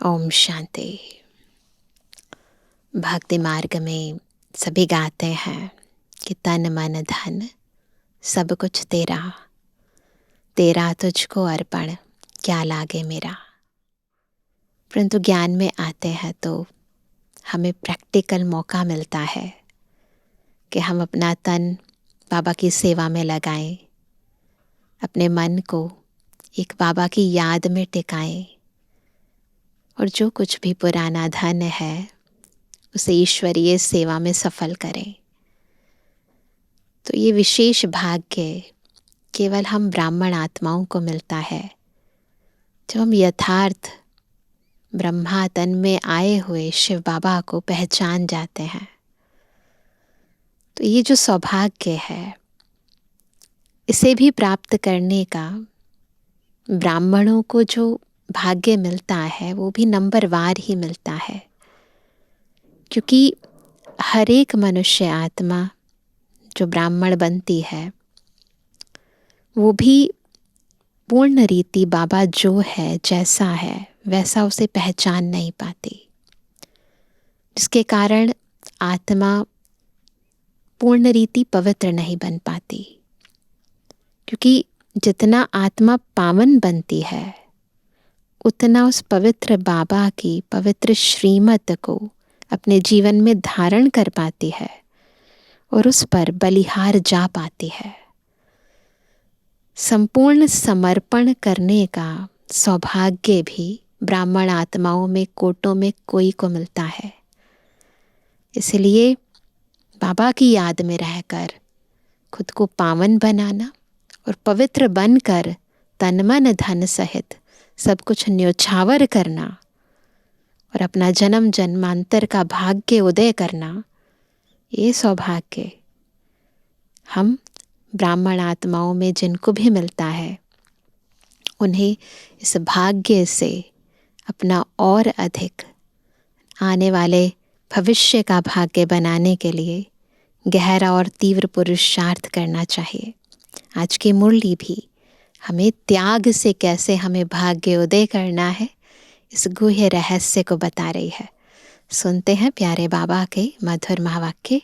ओम शांति। भक्ति मार्ग में सभी गाते हैं कि तन मन धन सब कुछ तेरा, तेरा तुझको अर्पण क्या लागे मेरा। परंतु ज्ञान में आते हैं तो हमें प्रैक्टिकल मौका मिलता है कि हम अपना तन बाबा की सेवा में लगाएं, अपने मन को एक बाबा की याद में टिकाएं और जो कुछ भी पुराना धन है उसे ईश्वरीय सेवा में सफल करें। तो ये विशेष भाग्य केवल हम ब्राह्मण आत्माओं को मिलता है जब हम यथार्थ ब्रह्मा तन में आए हुए शिव बाबा को पहचान जाते हैं। तो ये जो सौभाग्य है इसे भी प्राप्त करने का ब्राह्मणों को जो भाग्य मिलता है वो भी नंबरवार ही मिलता है, क्योंकि हर एक मनुष्य आत्मा जो ब्राह्मण बनती है वो भी पूर्ण रीति बाबा जो है जैसा है वैसा उसे पहचान नहीं पाती, जिसके कारण आत्मा पूर्ण रीति पवित्र नहीं बन पाती। क्योंकि जितना आत्मा पावन बनती है उतना उस पवित्र बाबा की पवित्र श्रीमत को अपने जीवन में धारण कर पाती है और उस पर बलिहार जा पाती है। संपूर्ण समर्पण करने का सौभाग्य भी ब्राह्मण आत्माओं में कोटों में कोई को मिलता है। इसलिए बाबा की याद में रहकर खुद को पावन बनाना और पवित्र बनकर तन मन धन सहित सब कुछ न्योछावर करना और अपना जन्म जन्मांतर का भाग्य उदय करना, ये सौभाग्य हम ब्राह्मण आत्माओं में जिनको भी मिलता है उन्हें इस भाग्य से अपना और अधिक आने वाले भविष्य का भाग्य बनाने के लिए गहरा और तीव्र पुरुषार्थ करना चाहिए। आज की मुरली भी हमें त्याग से कैसे हमें भाग्य उदय करना है इस गुह्य रहस्य को बता रही है। सुनते हैं प्यारे बाबा के मधुर महावाक्य।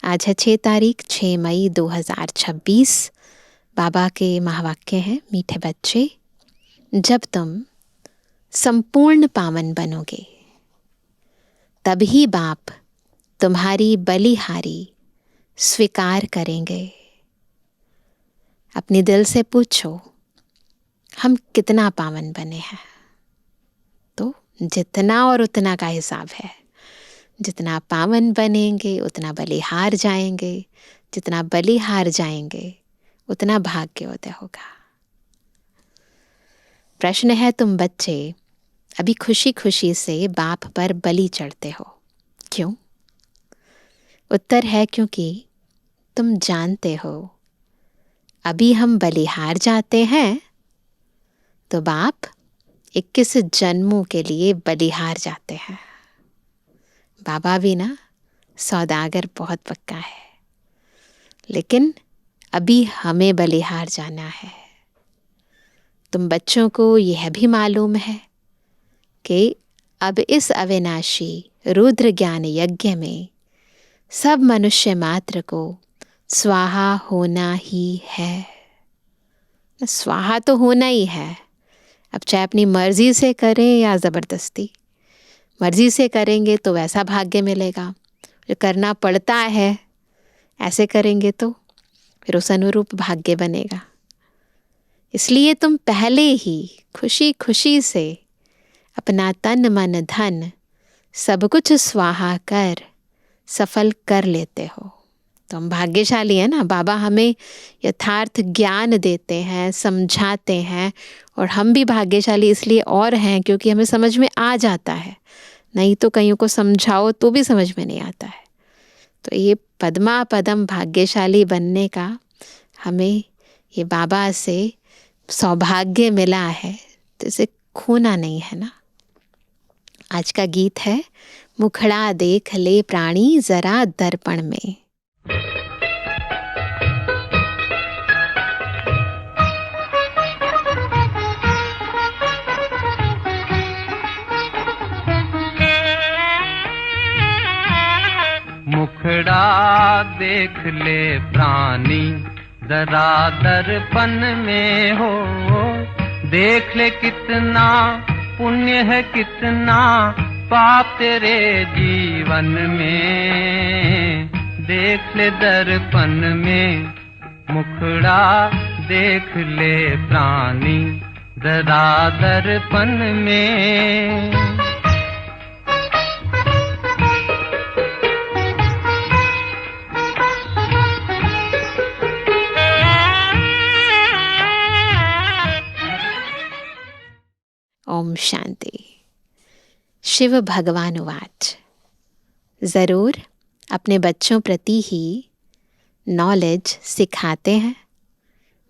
आज है 6 तारीख 6 मई 2026। बाबा के महावाक्य हैं, मीठे बच्चे, जब तुम संपूर्ण पावन बनोगे तभी बाप तुम्हारी बलिहारी स्वीकार करेंगे। अपने दिल से पूछो हम कितना पावन बने हैं, तो जितना और उतना का हिसाब है। जितना पावन बनेंगे उतना बलिहार जाएंगे, जितना बलिहार जाएंगे उतना भाग्योदय होगा। प्रश्न है, तुम बच्चे अभी खुशी खुशी से बाप पर बलि चढ़ते हो, क्यों? उत्तर है क्योंकि तुम जानते हो अभी हम बलिहार जाते हैं तो बाप 21 जन्मों के लिए बलिहार जाते हैं। बाबा भी ना सौदागर बहुत पक्का है, लेकिन अभी हमें बलिहार जाना है। तुम बच्चों को यह भी मालूम है कि अब इस अविनाशी रुद्र ज्ञान यज्ञ में सब मनुष्य मात्र को स्वाहा होना ही है। स्वाहा तो होना ही है, अब चाहे अपनी मर्जी से करें या ज़बरदस्ती। मर्जी से करेंगे तो वैसा भाग्य मिलेगा, जो करना पड़ता है ऐसे करेंगे तो फिर उस अनुरूप भाग्य बनेगा। इसलिए तुम पहले ही खुशी खुशी से अपना तन मन धन सब कुछ स्वाहा कर सफल कर लेते हो। तो हम भाग्यशाली हैं ना, बाबा हमें यथार्थ ज्ञान देते हैं, समझाते हैं, और हम भी भाग्यशाली इसलिए और हैं क्योंकि हमें समझ में आ जाता है। नहीं तो कईयों को समझाओ तो भी समझ में नहीं आता है। तो ये पद्मा पदम भाग्यशाली बनने का हमें ये बाबा से सौभाग्य मिला है, तो इसे खोना नहीं है ना। आज का गीत है, मुखड़ा देख ले प्राणी जरा दर्पण में। मुखड़ा देख ले प्राणी जरा दर्पण में हो, देख ले कितना पुण्य है कितना पाप तेरे जीवन में, देख ले दर्पण में मुखड़ा देख ले प्राणी जरा दर्पण में। ओम शांति। शिव भगवान उवाच। ज़रूर अपने बच्चों प्रति ही नॉलेज सिखाते हैं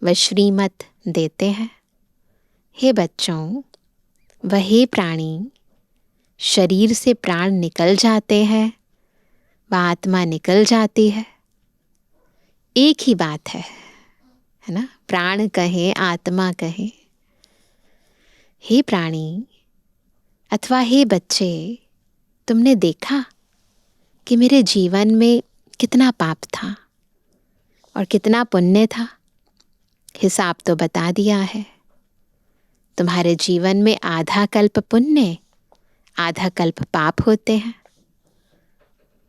व श्रीमत देते हैं। हे बच्चों, वह प्राणी शरीर से प्राण निकल जाते हैं व आत्मा निकल जाती है, एक ही बात है ना। प्राण कहें आत्मा कहें। हे प्राणी अथवा हे बच्चे, तुमने देखा कि मेरे जीवन में कितना पाप था और कितना पुण्य था। हिसाब तो बता दिया है। तुम्हारे जीवन में आधा कल्प पुण्य आधा कल्प पाप होते हैं।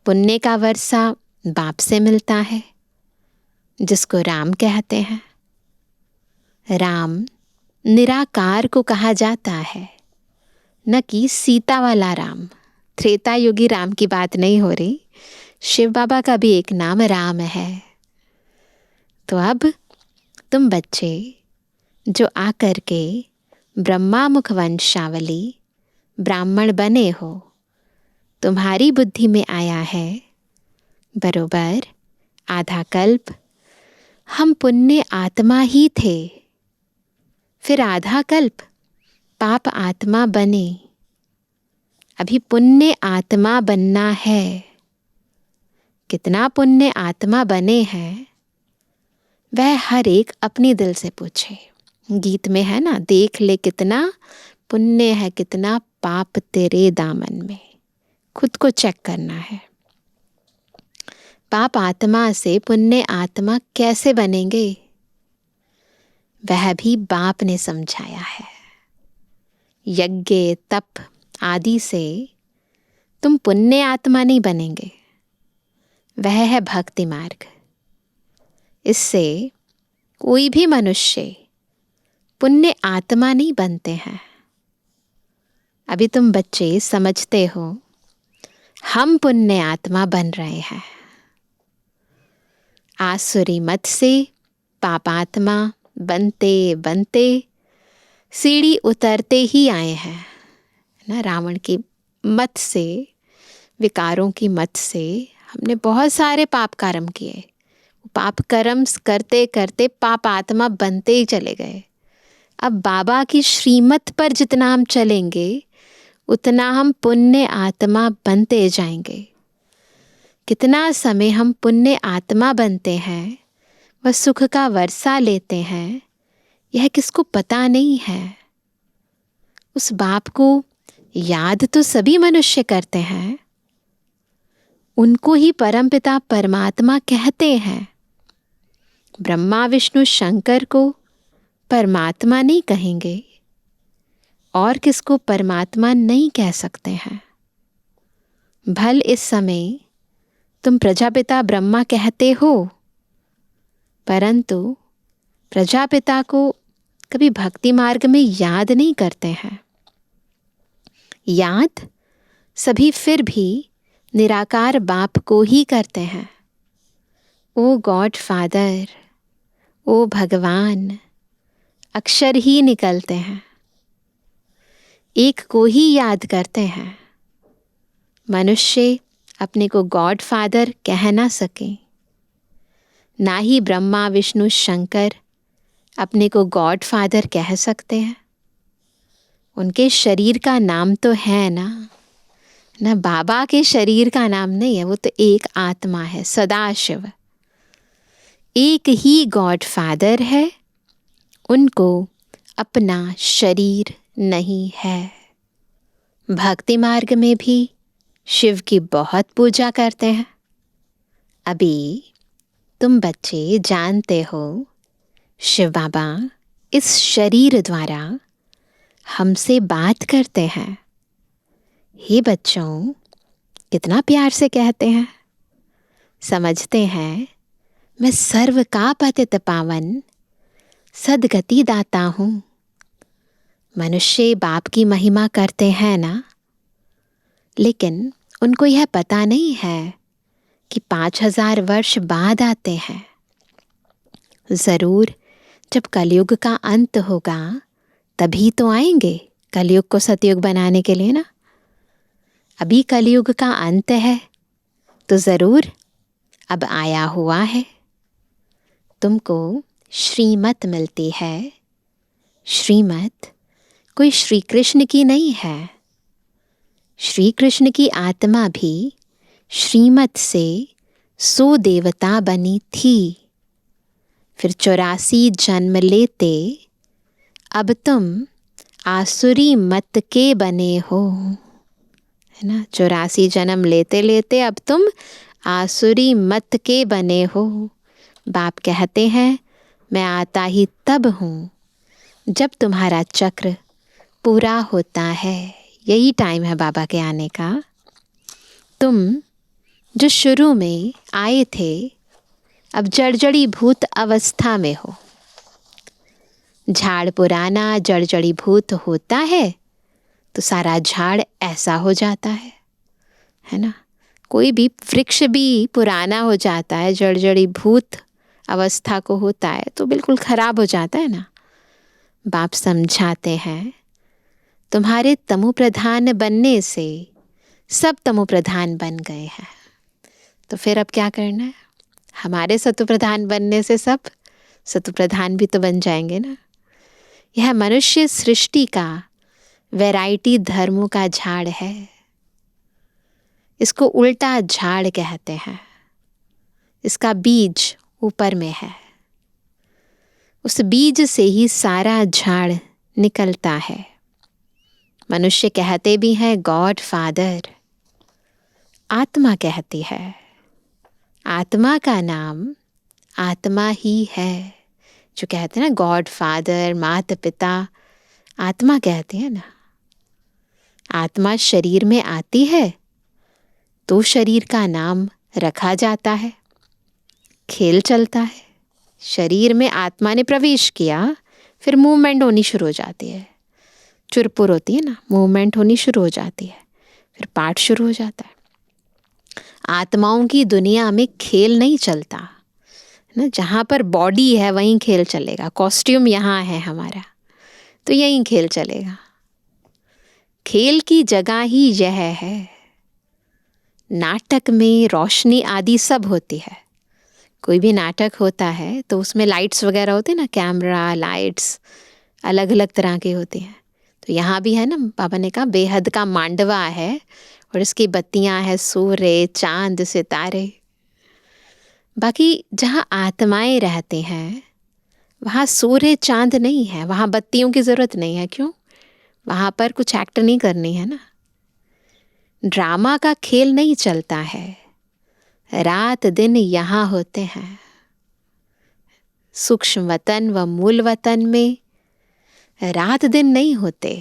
पुण्य का वर्षा बाप से मिलता है, जिसको राम कहते हैं। राम निराकार को कहा जाता है, न कि सीता वाला राम। त्रेता युगी राम की बात नहीं हो रही। शिव बाबा का भी एक नाम राम है। तो अब तुम बच्चे जो आकर के ब्रह्मा मुख वंशावली ब्राह्मण बने हो, तुम्हारी बुद्धि में आया है बरोबर आधा कल्प हम पुण्य आत्मा ही थे, फिर आधा कल्प पाप आत्मा बने। अभी पुण्य आत्मा बनना है। कितना पुण्य आत्मा बने हैं वह हर एक अपने दिल से पूछे। गीत में है ना, देख ले कितना पुण्य है कितना पाप तेरे दामन में। खुद को चेक करना है। पाप आत्मा से पुण्य आत्मा कैसे बनेंगे, वह भी बाप ने समझाया है। यज्ञ तप आदि से तुम पुण्य आत्मा नहीं बनेंगे, वह है भक्ति मार्ग। इससे कोई भी मनुष्य पुण्य आत्मा नहीं बनते हैं। अभी तुम बच्चे समझते हो हम पुण्य आत्मा बन रहे हैं। आसुरी मत से पापात्मा बनते बनते सीढ़ी उतरते ही आए हैं ना। रावण की मत से, विकारों की मत से हमने बहुत सारे पाप कर्म किए। पाप कर्म करते करते पाप आत्मा बनते ही चले गए। अब बाबा की श्रीमत पर जितना हम चलेंगे उतना हम पुण्य आत्मा बनते जाएंगे। कितना समय हम पुण्य आत्मा बनते हैं, वह सुख का वर्षा लेते हैं, यह किसको पता नहीं है। उस बाप को याद तो सभी मनुष्य करते हैं, उनको ही परमपिता परमात्मा कहते हैं। ब्रह्मा विष्णु शंकर को परमात्मा नहीं कहेंगे और किसको परमात्मा नहीं कह सकते हैं। भल इस समय तुम प्रजापिता ब्रह्मा कहते हो, परंतु प्रजापिता को कभी भक्ति मार्ग में याद नहीं करते हैं। याद सभी फिर भी निराकार बाप को ही करते हैं। ओ गॉड फादर, ओ भगवान, अक्षर ही निकलते हैं, एक को ही याद करते हैं। मनुष्य अपने को गॉड फादर कह ना सके, ना ही ब्रह्मा विष्णु शंकर अपने को गॉड फादर कह सकते हैं। उनके शरीर का नाम तो है ना बाबा के शरीर का नाम नहीं है, वो तो एक आत्मा है, सदाशिव। एक ही गॉड फादर है, उनको अपना शरीर नहीं है। भक्ति मार्ग में भी शिव की बहुत पूजा करते हैं। अभी तुम बच्चे जानते हो शिव बाबा इस शरीर द्वारा हमसे बात करते हैं। हे बच्चों, कितना प्यार से कहते हैं। समझते हैं मैं सर्व का पतित पावन सदगति दाता हूँ। मनुष्य बाप की महिमा करते हैं ना, लेकिन उनको यह पता नहीं है कि 5000 वर्ष बाद आते हैं। जरूर जब कलयुग का अंत होगा तभी तो आएंगे कलयुग को सतयुग बनाने के लिए ना। अभी कलयुग का अंत है तो जरूर अब आया हुआ है। तुमको श्रीमत मिलती है। श्रीमत कोई श्री कृष्ण की नहीं है। श्री कृष्ण की आत्मा भी श्रीमत से सुदेवता बनी थी। फिर 84 जन्म लेते अब तुम आसुरी मत के बने हो, है ना। 84 जन्म लेते लेते अब तुम आसुरी मत के बने हो। बाप कहते हैं मैं आता ही तब हूँ जब तुम्हारा चक्र पूरा होता है। यही टाइम है बाबा के आने का। तुम जो शुरू में आए थे अब जड़जड़ी भूत अवस्था में हो। झाड़ पुराना जड़जड़ी भूत होता है तो सारा झाड़ ऐसा हो जाता है ना। कोई भी वृक्ष भी पुराना हो जाता है, जड़जड़ी भूत अवस्था को होता है तो बिल्कुल खराब हो जाता है ना। बाप समझाते हैं तुम्हारे तमो प्रधान बनने से सब तमो प्रधान बन गए हैं, तो फिर अब क्या करना है। हमारे सतु प्रधान बनने से सब सतु प्रधान भी तो बन जाएंगे ना। यह मनुष्य सृष्टि का वैरायटी धर्मों का झाड़ है। इसको उल्टा झाड़ कहते हैं। इसका बीज ऊपर में है, उस बीज से ही सारा झाड़ निकलता है। मनुष्य कहते भी हैं गॉड फादर, आत्मा कहती है। आत्मा का नाम आत्मा ही है। जो कहते हैं ना गॉड फादर, माता पिता, आत्मा कहते हैं ना। आत्मा शरीर में आती है तो शरीर का नाम रखा जाता है। खेल चलता है। शरीर में आत्मा ने प्रवेश किया, फिर मूवमेंट होनी शुरू हो जाती है। चुरपुर होती है ना, मूवमेंट होनी शुरू हो जाती है, फिर पाठ शुरू हो जाता है। आत्माओं की दुनिया में खेल नहीं चलता ना। जहाँ पर बॉडी है वहीं खेल चलेगा। कॉस्ट्यूम यहाँ है हमारा तो यहीं खेल चलेगा। खेल की जगह ही यह है। नाटक में रोशनी आदि सब होती है। कोई भी नाटक होता है तो उसमें लाइट्स वगैरह होते हैं ना, कैमरा लाइट्स अलग अलग तरह के होते हैं। तो यहाँ भी है ना, पापा ने कहा बेहद का मांडवा है और इसकी बत्तियाँ हैं सूर्य चांद सितारे। बाकी जहाँ आत्माएं रहते हैं वहाँ सूर्य चांद नहीं है, वहाँ बत्तियों की ज़रूरत नहीं है। क्यों? वहाँ पर कुछ एक्ट नहीं करनी है ना। ड्रामा का खेल नहीं चलता है। रात दिन यहाँ होते हैं। सूक्ष्म वतन व मूल वतन में रात दिन नहीं होते।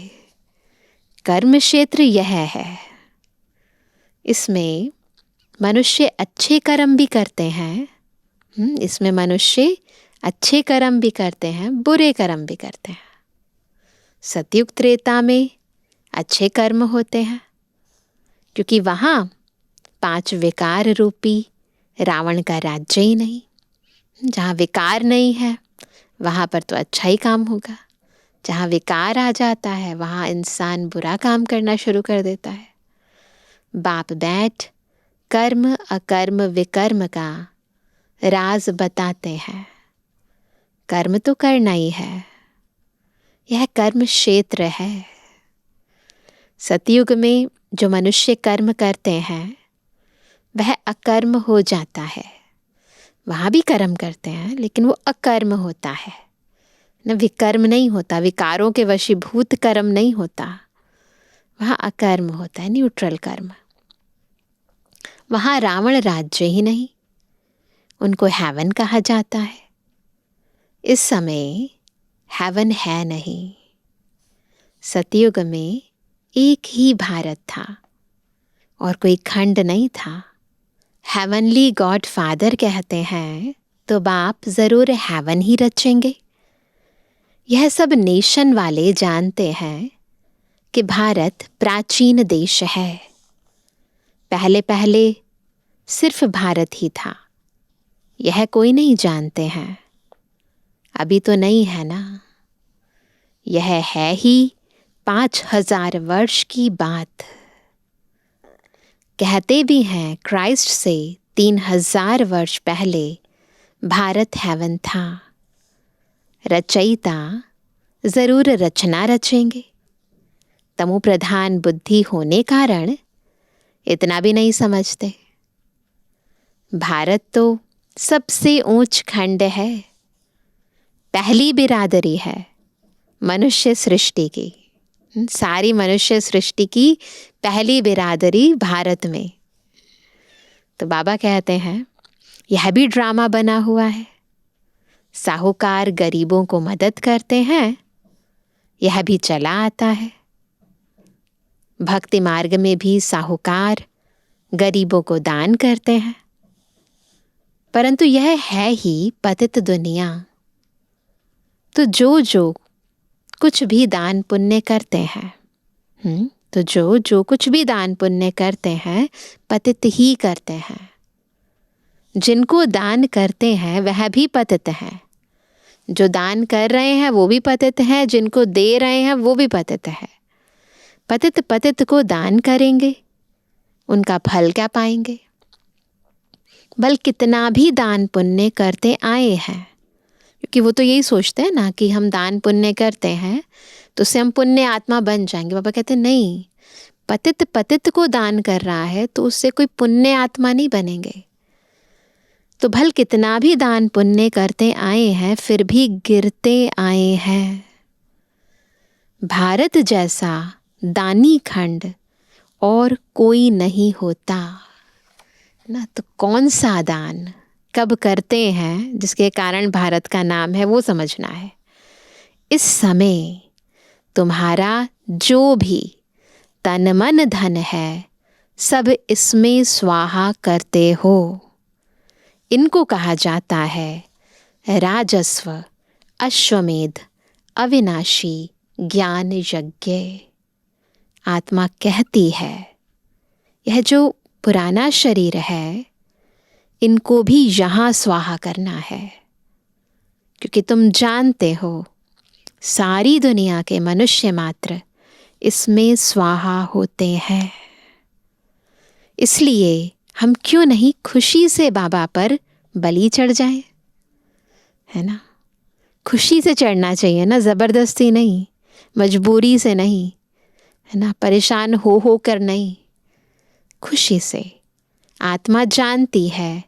कर्म क्षेत्र यह है। इसमें मनुष्य अच्छे कर्म भी करते हैं। इसमें मनुष्य अच्छे कर्म भी करते हैं, बुरे कर्म भी करते हैं। सतयुग त्रेता में अच्छे कर्म होते हैं क्योंकि वहाँ 5 विकार रूपी रावण का राज्य ही नहीं। जहाँ विकार नहीं है वहाँ पर तो अच्छा ही काम होगा। जहाँ विकार आ जाता है वहाँ इंसान बुरा काम करना शुरू कर देता है। बाप बैठ कर्म अकर्म विकर्म का राज बताते हैं। कर्म तो करना ही है, यह कर्म क्षेत्र है। सतयुग में जो मनुष्य कर्म करते हैं वह अकर्म हो जाता है। वहाँ भी कर्म करते हैं लेकिन वो अकर्म होता है न, विकर्म नहीं होता। विकारों के वशीभूत कर्म नहीं होता, वहाँ अकर्म होता है, न्यूट्रल कर्म। वहाँ रावण राज्य ही नहीं, उनको हेवन कहा जाता है। इस समय हेवन है नहीं। सतयुग में एक ही भारत था और कोई खंड नहीं था। हेवनली गॉड फादर कहते हैं तो बाप ज़रूर हेवन ही रचेंगे। यह सब नेशन वाले जानते हैं कि भारत प्राचीन देश है। पहले पहले सिर्फ भारत ही था, यह कोई नहीं जानते हैं। अभी तो नहीं है ना, यह है ही 5000 वर्ष की बात। कहते भी हैं क्राइस्ट से 3000 वर्ष पहले भारत हेवन था। रचयिता जरूर रचना रचेंगे। तमो प्रधान बुद्धि होने कारण इतना भी नहीं समझते। भारत तो सबसे ऊंच खंड है, पहली बिरादरी है मनुष्य सृष्टि की। सारी मनुष्य सृष्टि की पहली बिरादरी भारत में। तो बाबा कहते हैं यह भी ड्रामा बना हुआ है। साहूकार गरीबों को मदद करते हैं, यह भी चला आता है। भक्ति मार्ग में भी साहूकार गरीबों को दान करते हैं, परंतु यह है ही पतित दुनिया। तो जो कुछ भी दान पुण्य करते हैं, तो जो कुछ भी दान पुण्य करते हैं पतित ही करते हैं। जिनको दान करते हैं वह भी पतित हैं। जो दान कर रहे हैं वो भी पतित हैं, जिनको दे रहे हैं वो भी पतित है। पतित पतित को दान करेंगे, उनका फल क्या पाएंगे? बल कितना भी दान पुण्य करते आए हैं, क्योंकि वो तो यही सोचते हैं ना कि हम दान पुण्य करते हैं तो उससे हम पुण्य आत्मा बन जाएंगे। बाबा कहते नहीं, पतित पतित को दान कर रहा है तो उससे कोई पुण्य आत्मा नहीं बनेंगे। तो भल कितना भी दान पुण्य करते आए हैं फिर भी गिरते आए हैं। भारत जैसा दानी खंड और कोई नहीं होता ना। तो कौन सा दान कब करते हैं जिसके कारण भारत का नाम है वो समझना है। इस समय तुम्हारा जो भी तन मन धन है सब इसमें स्वाहा करते हो। इनको कहा जाता है राजस्व, अश्वमेध, अविनाशी ज्ञान यज्ञ। आत्मा कहती है यह जो पुराना शरीर है इनको भी यहाँ स्वाहा करना है, क्योंकि तुम जानते हो सारी दुनिया के मनुष्य मात्र इसमें स्वाहा होते हैं। इसलिए हम क्यों नहीं खुशी से बाबा पर बलि चढ़ जाएं, है ना। खुशी से चढ़ना चाहिए ना, ज़बरदस्ती नहीं, मजबूरी से नहीं, है ना, परेशान हो कर नहीं, खुशी से। आत्मा जानती है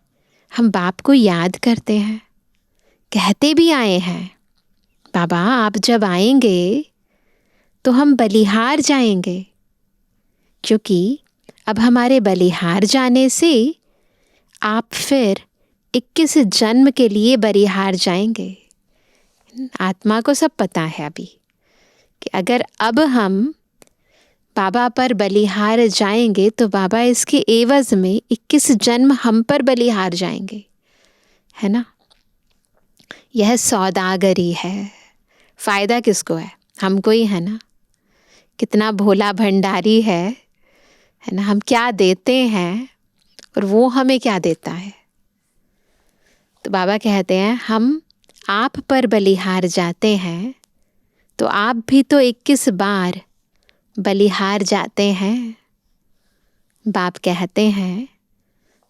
हम बाप को याद करते हैं, कहते भी आए हैं बाबा आप जब आएंगे तो हम बलिहार जाएंगे, क्योंकि अब हमारे बलिहार जाने से आप फिर 21 जन्म के लिए बलिहार जाएंगे। आत्मा को सब पता है अभी कि अगर अब हम बाबा पर बलिहार जाएंगे तो बाबा इसके एवज में 21 जन्म हम पर बलिहार जाएंगे, है ना। यह सौदागरी है। फ़ायदा किसको है? हमको ही है ना। कितना भोला भंडारी है ना। हम क्या देते हैं और वो हमें क्या देता है। तो बाबा कहते हैं हम आप पर बलिहार जाते हैं तो आप भी तो 21 बार बलिहार जाते हैं। बाप कहते हैं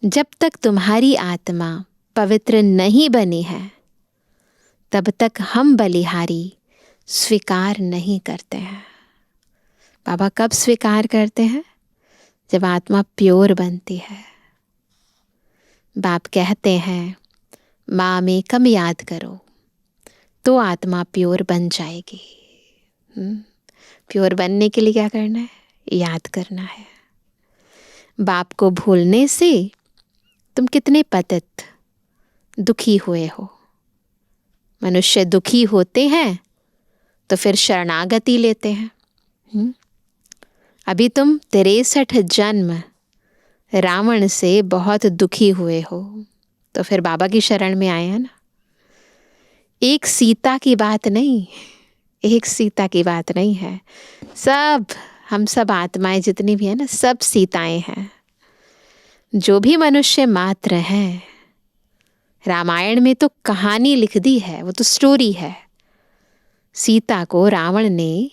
जब तक तुम्हारी आत्मा पवित्र नहीं बनी है तब तक हम बलिहारी स्वीकार नहीं करते हैं। बाबा कब स्वीकार करते हैं? जब आत्मा प्योर बनती है। बाप कहते हैं माँ में कम याद करो तो आत्मा प्योर बन जाएगी। प्योर बनने के लिए क्या करना है? याद करना है। बाप को भूलने से तुम कितने पतित दुखी हुए हो। मनुष्य दुखी होते हैं तो फिर शरणागति लेते हैं। अभी तुम 63 जन्म रावण से बहुत दुखी हुए हो तो फिर बाबा की शरण में आए हैं ना। एक सीता की बात नहीं, एक सीता की बात नहीं है। हम सब आत्माएं जितनी भी है ना, सब सीताएं हैं। जो भी मनुष्य मात्र हैं, रामायण में तो कहानी लिख दी है, वो तो स्टोरी है। सीता को रावण ने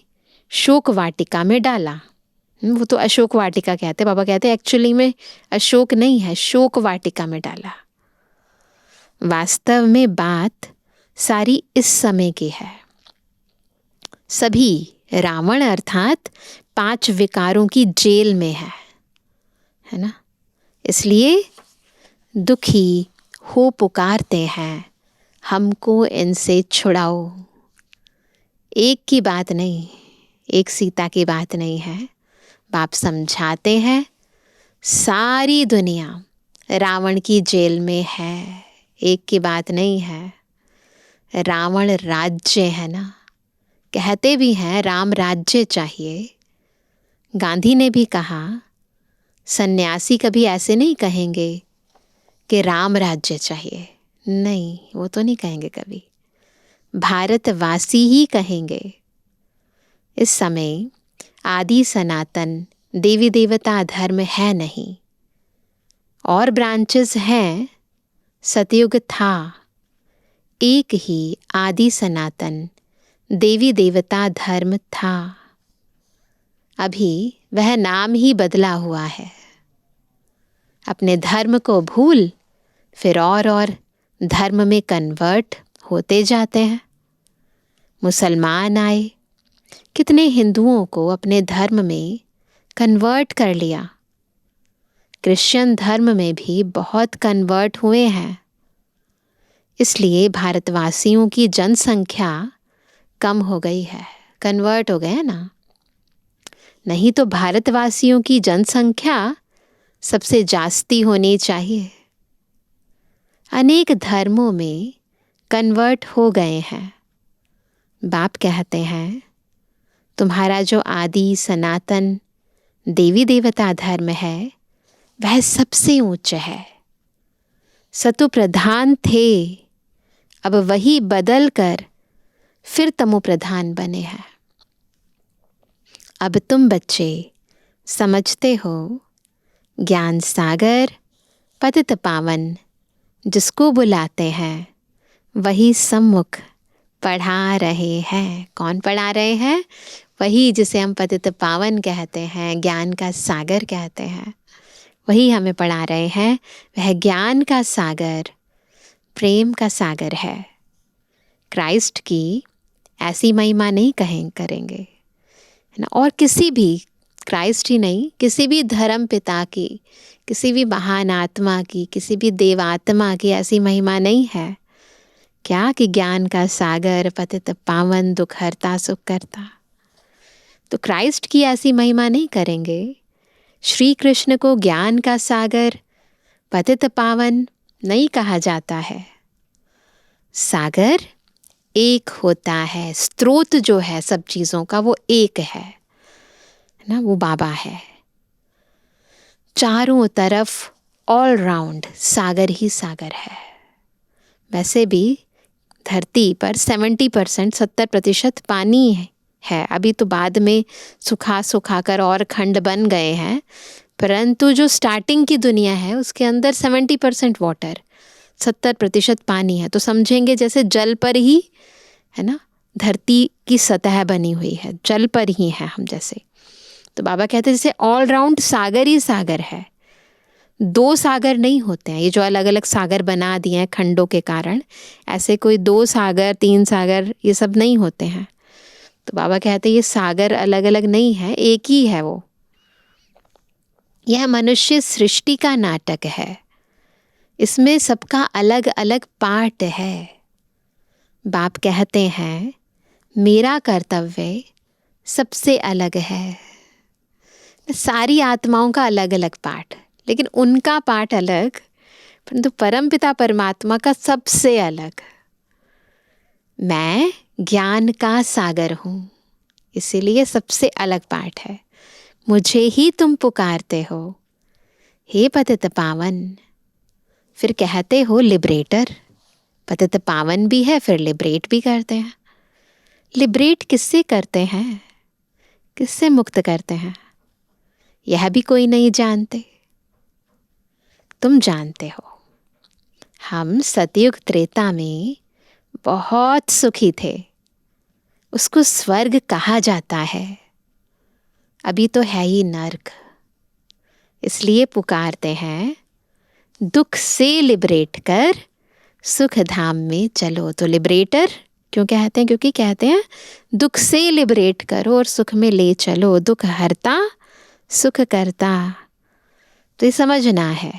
शोक वाटिका में डाला। वो तो अशोक वाटिका कहते, बाबा कहते एक्चुअली में अशोक नहीं है, शोक वाटिका में डाला। वास्तव में बात सारी इस समय की है। सभी रावण अर्थात 5 विकारों की जेल में है ना। इसलिए दुखी हो पुकारते हैं, हमको इनसे छुड़ाओ। एक की बात नहीं, एक सीता की बात नहीं है। बाप समझाते हैं सारी दुनिया रावण की जेल में है, एक की बात नहीं है। रावण राज्य है ना, कहते भी हैं राम राज्य चाहिए। गांधी ने भी कहा, सन्यासी कभी ऐसे नहीं कहेंगे कि राम राज्य चाहिए, नहीं, वो तो नहीं कहेंगे कभी। भारतवासी ही कहेंगे। इस समय आदि सनातन देवी देवता धर्म है नहीं, और ब्रांचेस हैं, सतयुग था, एक ही आदि सनातन देवी देवता धर्म था। अभी वह नाम ही बदला हुआ है। अपने धर्म को भूल फिर और धर्म में कन्वर्ट होते जाते हैं। मुसलमान आए, कितने हिंदुओं को अपने धर्म में कन्वर्ट कर लिया। क्रिश्चियन धर्म में भी बहुत कन्वर्ट हुए हैं। इसलिए भारतवासियों की जनसंख्या कम हो गई है, कन्वर्ट हो गए हैं ना। नहीं तो भारतवासियों की जनसंख्या सबसे जास्ती होनी चाहिए। अनेक धर्मों में कन्वर्ट हो गए हैं। बाप कहते हैं तुम्हारा जो आदि सनातन देवी देवता धर्म है वह सबसे ऊंच है। सतु प्रधान थे, अब वही बदल कर फिर तमो प्रधान बने हैं। अब तुम बच्चे समझते हो, ज्ञान सागर पतित पावन जिसको बुलाते हैं वही सम्मुख पढ़ा रहे हैं। कौन पढ़ा रहे हैं? वही जिसे हम पतित पावन कहते हैं, ज्ञान का सागर कहते हैं, वही हमें पढ़ा रहे हैं। वह ज्ञान का सागर, प्रेम का सागर है। क्राइस्ट की ऐसी महिमा नहीं करेंगे, है ना। और किसी भी, क्राइस्ट ही नहीं, किसी भी धर्म पिता की, किसी भी महान आत्मा की, किसी भी देवात्मा की ऐसी महिमा नहीं है क्या कि ज्ञान का सागर, पतित पावन, दुख हरता, सुख करता। तो क्राइस्ट की ऐसी महिमा नहीं करेंगे। श्री कृष्ण को ज्ञान का सागर, पतित पावन नहीं कहा जाता है। सागर एक होता है, स्रोत जो है सब चीज़ों का वो एक है ना, वो बाबा है। चारों तरफ ऑल राउंड सागर ही सागर है। वैसे भी धरती पर 70%, 70% पानी है। अभी तो बाद में सुखा कर और खंड बन गए हैं, परंतु जो स्टार्टिंग की दुनिया है उसके अंदर 70% वाटर, 70% पानी है। तो समझेंगे जैसे जल पर ही है ना, धरती की सतह बनी हुई है, जल पर ही है हम जैसे। तो बाबा कहते हैं जैसे ऑल राउंड सागर ही सागर है। 2 सागर नहीं होते हैं, ये जो अलग अलग सागर बना दिए हैं खंडों के कारण, ऐसे कोई 2 सागर 3 सागर ये सब नहीं होते हैं। तो बाबा कहते हैं ये सागर अलग अलग नहीं है, एक ही है वो। यह मनुष्य सृष्टि का नाटक है, इसमें सबका अलग अलग पार्ट है। बाप कहते हैं मेरा कर्तव्य सबसे अलग है। सारी आत्माओं का अलग अलग पार्ट, लेकिन उनका पार्ट अलग, परंतु परमपिता परमात्मा का सबसे अलग। मैं ज्ञान का सागर हूँ, इसीलिए सबसे अलग पाठ है। मुझे ही तुम पुकारते हो हे पतित पावन, फिर कहते हो लिबरेटर। पतित पावन भी है, फिर लिबरेट भी करते हैं। लिबरेट किससे करते हैं, किससे मुक्त करते हैं, यह भी कोई नहीं जानते। तुम जानते हो। हम सतयुग त्रेता में बहुत सुखी थे, उसको स्वर्ग कहा जाता है। अभी तो है ही नर्क, इसलिए पुकारते हैं दुख से लिबरेट कर सुख धाम में चलो। तो लिबरेटर क्यों कहते हैं, क्योंकि कहते हैं दुख से लिबरेट करो और सुख में ले चलो। दुख हरता सुख करता। तो ये समझना है,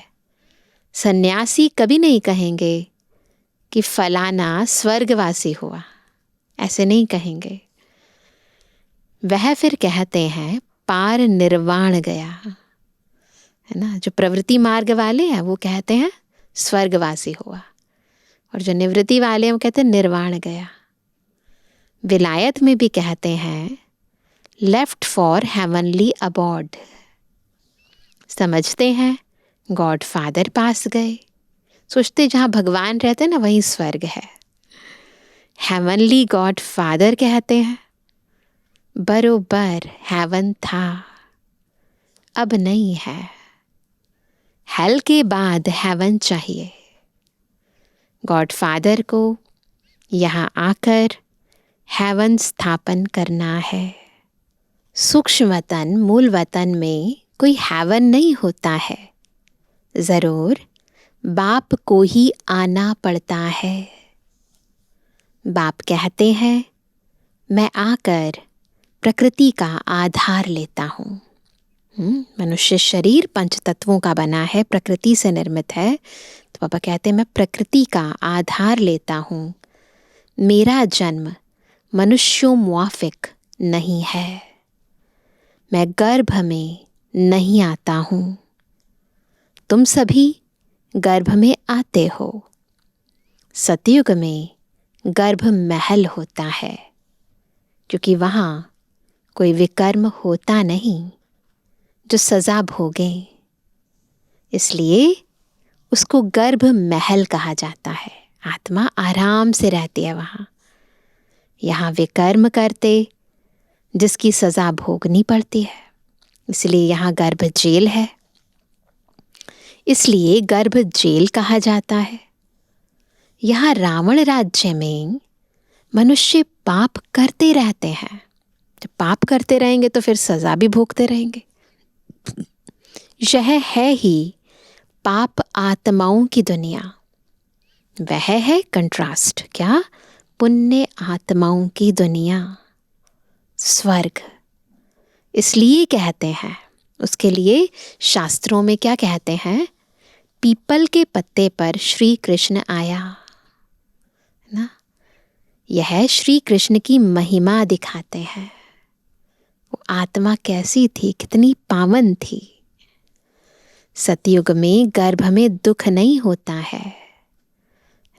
सन्यासी कभी नहीं कहेंगे कि फलाना स्वर्गवासी हुआ, ऐसे नहीं कहेंगे। वह फिर कहते हैं पार निर्वाण गया, है ना। जो प्रवृत्ति मार्ग वाले हैं वो कहते हैं स्वर्गवासी हुआ, और जो निवृत्ति वाले हैं वो कहते हैं निर्वाण गया। विलायत में भी कहते हैं लेफ्ट फॉर हेवनली अबॉर्ड। समझते हैं गॉड फादर पास गए, सोचते जहाँ भगवान रहते हैं ना वहीं स्वर्ग है। हेवनली गॉड फादर कहते हैं, बरोबर हेवन था, अब नहीं है। हेल के बाद हेवन चाहिए। गॉड फादर को यहाँ आकर हेवन स्थापन करना है। सूक्ष्म वतन मूल वतन में कोई हेवन नहीं होता है, जरूर बाप को ही आना पड़ता है। बाप कहते हैं मैं आकर प्रकृति का आधार लेता हूँ। मनुष्य शरीर पंच तत्वों का बना है, प्रकृति से निर्मित है। तो पापा कहते हैं मैं प्रकृति का आधार लेता हूँ। मेरा जन्म मनुष्यों मुआफिक नहीं है, मैं गर्भ में नहीं आता हूँ। तुम सभी गर्भ में आते हो। सतयुग में गर्भ महल होता है, क्योंकि वहाँ कोई विकर्म होता नहीं जो सजा भोगे, इसलिए उसको गर्भ महल कहा जाता है। आत्मा आराम से रहती है वहाँ। यहाँ विकर्म करते जिसकी सजा भोगनी पड़ती है, इसलिए यहाँ गर्भ जेल है, इसलिए गर्भ जेल कहा जाता है। यहाँ रावण राज्य में मनुष्य पाप करते रहते हैं। जब पाप करते रहेंगे तो फिर सजा भी भोगते रहेंगे। यह है ही पाप आत्माओं की दुनिया। वह है कंट्रास्ट, क्या? पुण्य आत्माओं की दुनिया, स्वर्ग। इसलिए कहते हैं, उसके लिए शास्त्रों में क्या कहते हैं? पीपल के पत्ते पर श्री कृष्ण आया ना। यह श्री कृष्ण की महिमा दिखाते हैं। वो आत्मा कैसी थी, कितनी पावन थी। सतयुग में गर्भ में दुख नहीं होता है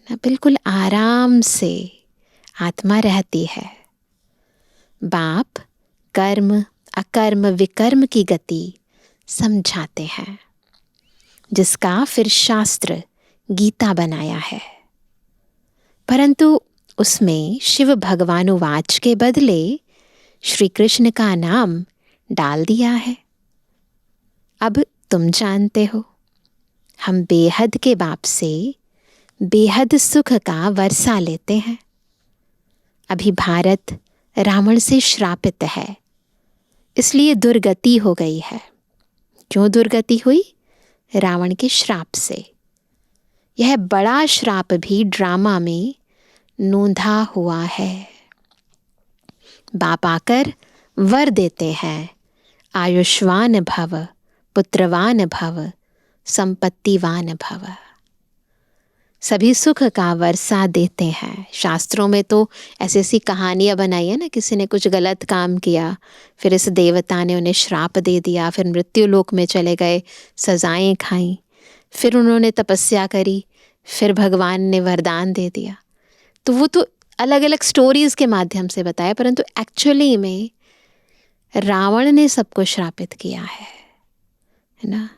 ना, बिल्कुल आराम से आत्मा रहती है। बाप कर्म अकर्म विकर्म की गति समझाते हैं, जिसका फिर शास्त्र गीता बनाया है। परंतु उसमें शिव भगवानुवाच के बदले श्री कृष्ण का नाम डाल दिया है। अब तुम जानते हो, हम बेहद के बाप से बेहद सुख का वर्षा लेते हैं। अभी भारत रावण से श्रापित है, इसलिए दुर्गति हो गई है। क्यों दुर्गति हुई? रावण के श्राप से। यह बड़ा श्राप भी ड्रामा में नोंधा हुआ है। बाप आकर वर देते हैं, आयुष्वान भव, पुत्रवान भव, संपत्तिवान भव। सभी सुख का वर्षा देते हैं। शास्त्रों में तो ऐसी ऐसी कहानियाँ बनाई है ना, किसी ने कुछ गलत काम किया, फिर इस देवता ने उन्हें श्राप दे दिया, फिर मृत्यु लोक में चले गए, सजाएं खाई, फिर उन्होंने तपस्या करी, फिर भगवान ने वरदान दे दिया। तो वो तो अलग अलग स्टोरीज के माध्यम से बताया, परंतु एक्चुअली में रावण ने सबको श्रापित किया है ना।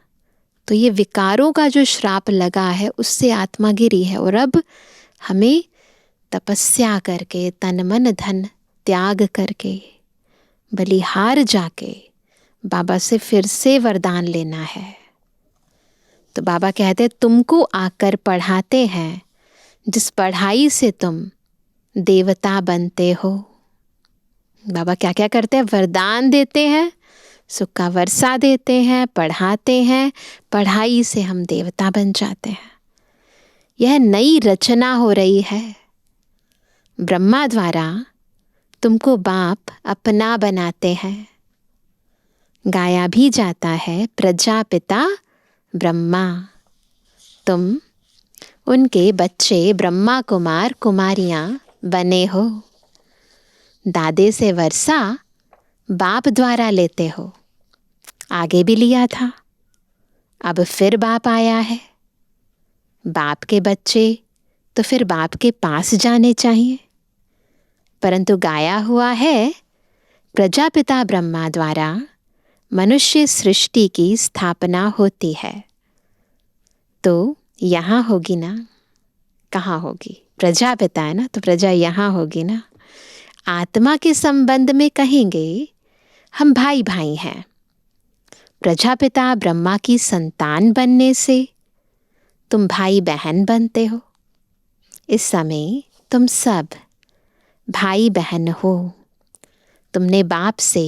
तो ये विकारों का जो श्राप लगा है उससे आत्मा गिरी है, और अब हमें तपस्या करके, तन मन धन त्याग करके, बलिहार जाके बाबा से फिर से वरदान लेना है। तो बाबा कहते तुमको आकर पढ़ाते हैं, जिस पढ़ाई से तुम देवता बनते हो। बाबा क्या क्या करते हैं? वरदान देते हैं, सुख का वर्षा देते हैं, पढ़ाते हैं, पढ़ाई से हम देवता बन जाते हैं। यह नई रचना हो रही है। ब्रह्मा द्वारा तुमको बाप अपना बनाते हैं। गाया भी जाता है प्रजापिता ब्रह्मा। तुम उनके बच्चे ब्रह्मा कुमार कुमारियां बने हो। दादे से वर्षा बाप द्वारा लेते हो। आगे भी लिया था, अब फिर बाप आया है। बाप के बच्चे तो फिर बाप के पास जाने चाहिए, परंतु गाया हुआ है प्रजापिता ब्रह्मा द्वारा मनुष्य सृष्टि की स्थापना होती है। तो यहाँ होगी ना? कहाँ होगी? प्रजापिता है ना, तो प्रजा यहाँ होगी ना। आत्मा के संबंध में कहेंगे हम भाई भाई हैं। प्रजापिता ब्रह्मा की संतान बनने से तुम भाई बहन बनते हो। इस समय तुम सब भाई बहन हो। तुमने बाप से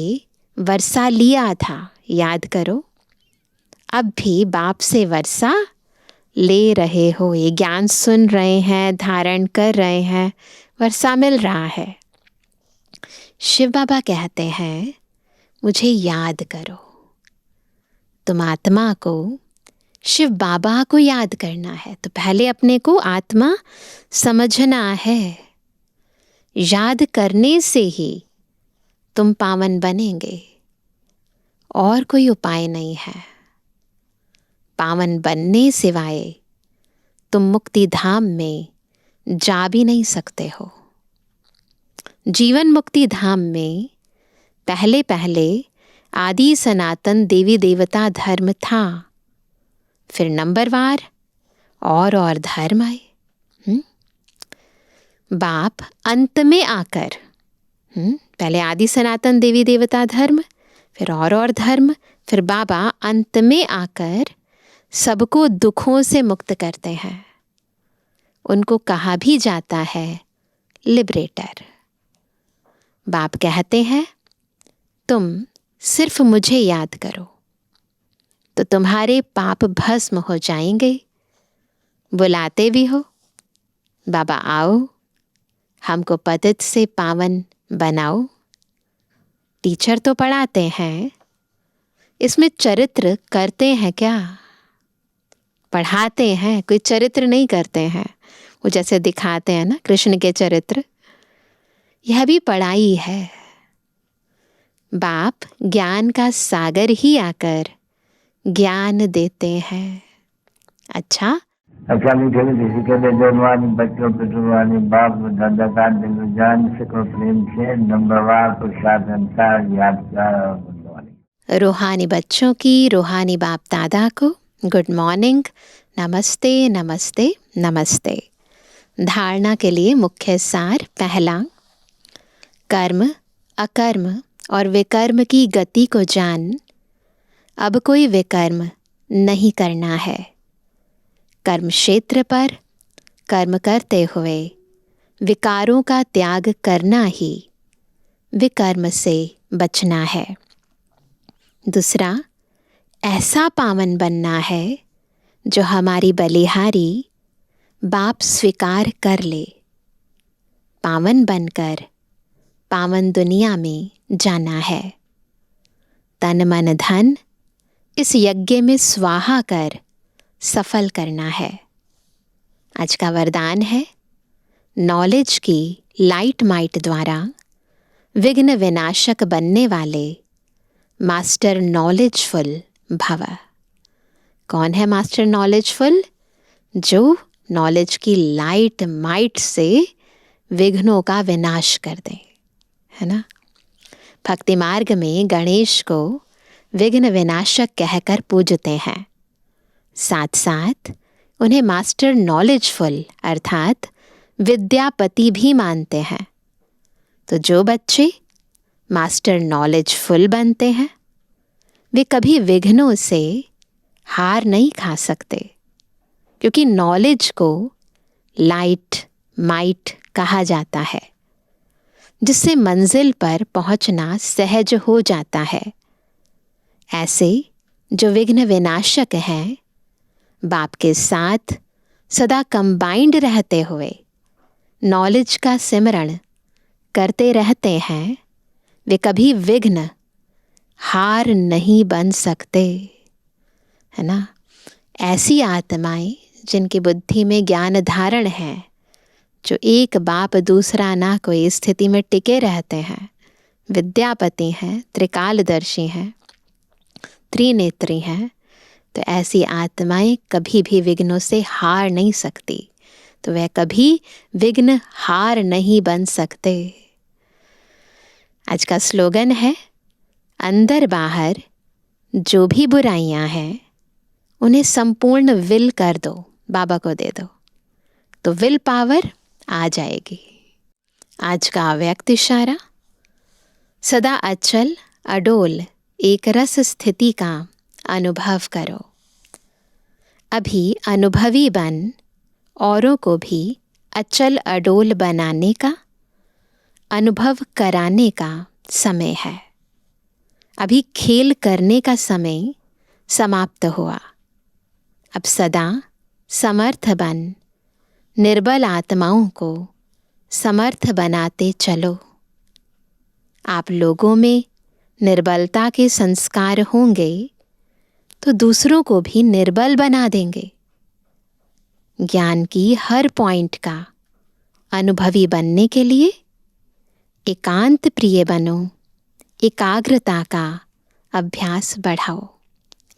वर्षा लिया था, याद करो। अब भी बाप से वर्षा ले रहे हो। ये ज्ञान सुन रहे हैं, धारण कर रहे हैं, वर्षा मिल रहा है। शिव बाबा कहते हैं मुझे याद करो। तुम आत्मा को, शिव बाबा को याद करना है, तो पहले अपने को आत्मा समझना है। याद करने से ही तुम पावन बनेंगे, और कोई उपाय नहीं है। पावन बनने सिवाय तुम मुक्ति धाम में जा भी नहीं सकते हो। जीवन मुक्ति धाम में पहले पहले आदि सनातन देवी देवता धर्म था, फिर नंबरवार और धर्म आए। बाप अंत में आकर, पहले आदि सनातन देवी देवता धर्म, फिर और धर्म, फिर बाबा अंत में आकर सबको दुखों से मुक्त करते हैं। उनको कहा भी जाता है लिबरेटर। बाप कहते हैं तुम सिर्फ मुझे याद करो तो तुम्हारे पाप भस्म हो जाएंगे। बुलाते भी हो, बाबा आओ हमको पतित से पावन बनाओ। टीचर तो पढ़ाते हैं, इसमें चरित्र करते हैं क्या? पढ़ाते हैं, कोई चरित्र नहीं करते हैं। वो जैसे दिखाते हैं ना कृष्ण के चरित्र, यह भी पढ़ाई है। बाप ज्ञान का सागर ही आकर ज्ञान देते हैं। अच्छा मीठे मीठे के जवानी बच्चों पे जुबानी बाप दादा का दिल जान सको प्रेम से नंबरवार प्रसाद अंसार याद का। रूहानी बच्चों की रूहानी बाप दादा को गुड मॉर्निंग, नमस्ते नमस्ते नमस्ते। धारणा के लिए मुख्य सार। पहला, कर्म, अकर्म और विकर्म की गति को जान। अब कोई विकर्म नहीं करना है। कर्म क्षेत्र पर कर्म करते हुए विकारों का त्याग करना ही विकर्म से बचना है। दूसरा, ऐसा पावन बनना है जो हमारी बलिहारी बाप स्वीकार कर ले। पावन बनकर पावन दुनिया में जाना है। तन मन धन इस यज्ञ में स्वाहा कर सफल करना है। आज का वरदान है नॉलेज की लाइट माइट द्वारा विघ्न विनाशक बनने वाले मास्टर नॉलेजफुल भव। कौन है मास्टर नॉलेजफुल? जो नॉलेज की लाइट माइट से विघ्नों का विनाश कर दें, है ना। भक्ति मार्ग में गणेश को विघ्न विनाशक कहकर पूजते हैं, साथ साथ उन्हें मास्टर नॉलेजफुल अर्थात विद्यापति भी मानते हैं। तो जो बच्चे मास्टर नॉलेजफुल बनते हैं वे कभी विघ्नों से हार नहीं खा सकते, क्योंकि नॉलेज को लाइट माइट कहा जाता है, जिससे मंजिल पर पहुंचना सहज हो जाता है। ऐसे जो विघ्न विनाशक हैं, बाप के साथ सदा कंबाइंड रहते हुए नॉलेज का सिमरण करते रहते हैं, वे कभी विघ्न हार नहीं बन सकते, है ना। ऐसी आत्माएं जिनकी बुद्धि में ज्ञान धारण है, जो एक बाप दूसरा ना कोई स्थिति में टिके रहते हैं, विद्यापति हैं, त्रिकालदर्शी हैं, त्रिनेत्री हैं, तो ऐसी आत्माएं कभी भी विघ्नों से हार नहीं सकती। तो वह कभी विघ्न हार नहीं बन सकते। आज का स्लोगन है, अंदर बाहर जो भी बुराइयां हैं उन्हें संपूर्ण विल कर दो, बाबा को दे दो, तो विल पावर आ जाएगी। आज का अव्यक्त इशारा, सदा अचल अडोल एक रस स्थिति का अनुभव करो। अभी अनुभवी बन औरों को भी अचल अडोल बनाने का, अनुभव कराने का समय है। अभी खेल करने का समय समाप्त हुआ। अब सदा समर्थ बन निर्बल आत्माओं को समर्थ बनाते चलो। आप लोगों में निर्बलता के संस्कार होंगे तो दूसरों को भी निर्बल बना देंगे। ज्ञान की हर पॉइंट का अनुभवी बनने के लिए एकांत प्रिय बनो, एकाग्रता का अभ्यास बढ़ाओ।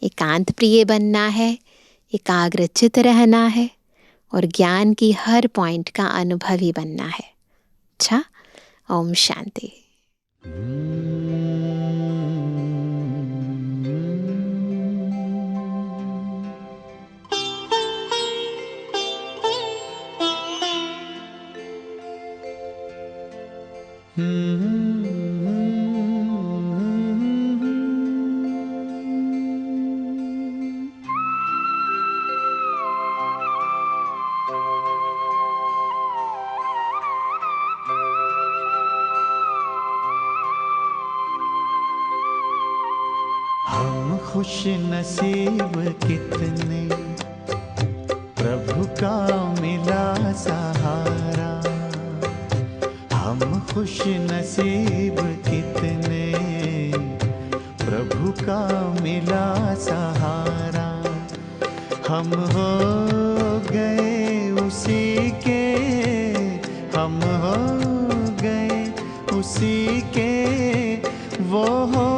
एकांत प्रिय बनना है, एकाग्रचित रहना है और ज्ञान की हर पॉइंट का अनुभवी बनना है। अच्छा, ओम शांति। हम खुश नसीब कितने, प्रभु का मिला सहारा। हम खुश नसीब कितने, प्रभु का मिला सहारा। हम हो गए उसी के, हम हो गए उसी के, वो हो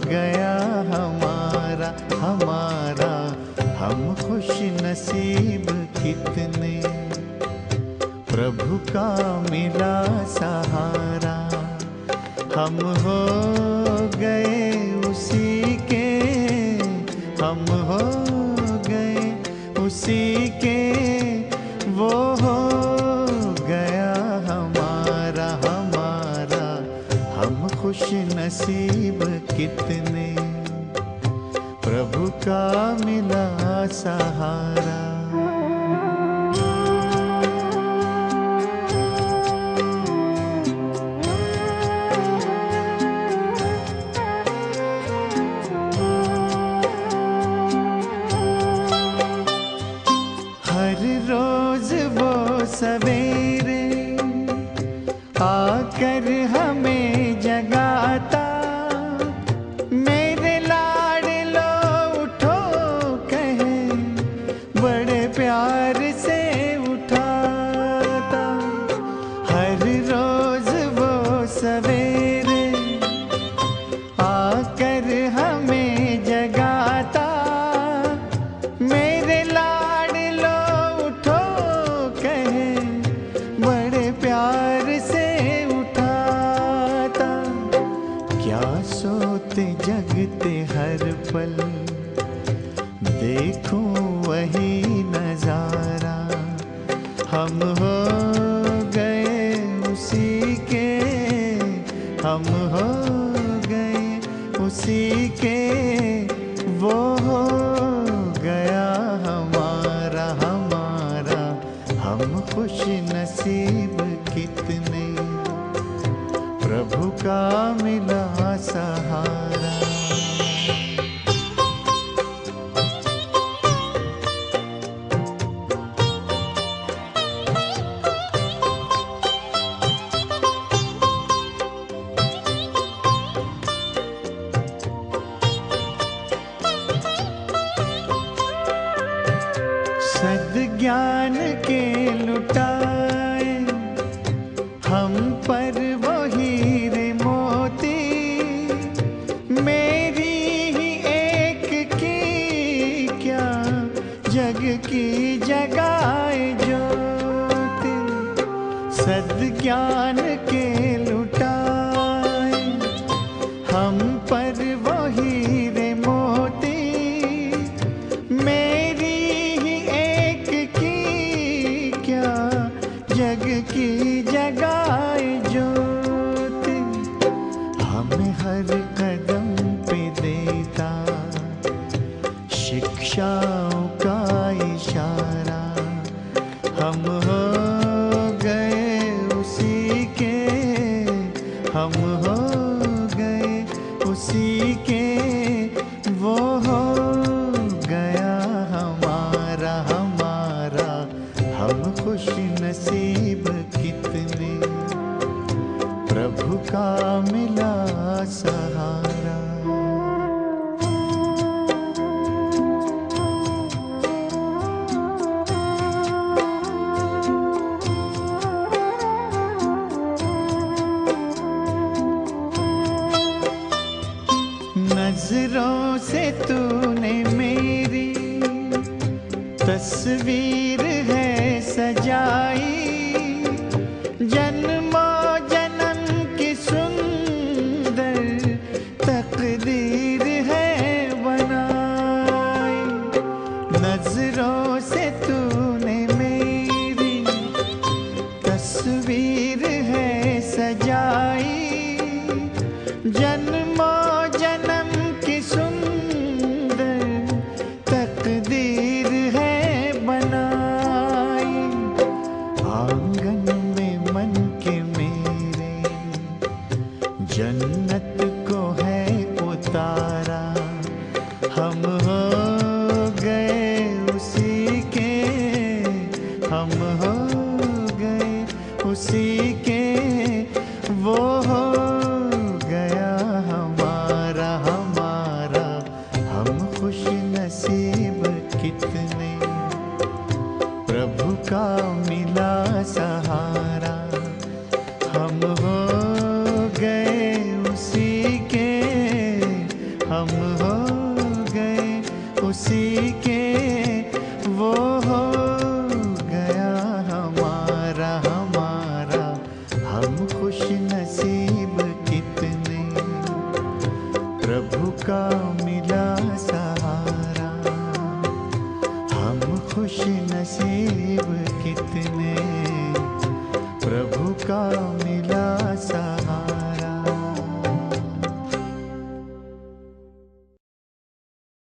गया हमारा हमारा। हम खुश नसीब कितने, प्रभु का मिला सहारा। हम हो गए उसी के, हम हो गए उसी के, वो हो गया हमारा हमारा। हम खुश नसीब कितने, प्रभु का मिला सहारा। हर रोज वो सवेरे आकर हमें जगाता। मेरे लाडलो उठो कहे, जगते हर पल, देखूं वही नजारा। हम हो गए उसी के, हम हो गए उसी के, वो हो गया हमारा हमारा। हम खुश नसीब कितने, प्रभु का मिला सहारा। सद्ज्ञान के लुटाए हम पर वो हीरे मोती, मेरी ही एक की क्या जग की जगाए ज्योति। सद्ज्ञान के लुटाए हम पर वो हीरे मोती, मेरी ही एक की क्या जग की जगाए ज्योति। हमें हर कदम पे देता शिक्षाओं का इशारा। हम हो गए उसी के, हम हो गए उसी के, वो हो गया हमारा हमारा। हम खुश नसीब कितने, प्रभु का मिला सहारा। नजरों से तूने मेरी तस्वीर है सजाई, जन्मों जन्म की सुंदर तकदीर है बनाई। नजरों से तूने मेरी तस्वीर है सजाई, जन्मों जन्म की सुंदर तकदीर है बनाई। आंगन में मन के मेरे जन्नत को है उतारा। हम हो गए उसी के, हम हो गए उसी के, वो हो गया हमारा हमारा। हम खुश नसीब कितने, प्रभु का मिला सहारा। हम हो गए उसी के, हम हो गए उसी के, वो हो गया हमारा हमारा। हम खुश नसीब कितने, प्रभु का मिला सहारा। हम खुश नसीब कितने, प्रभु का मिला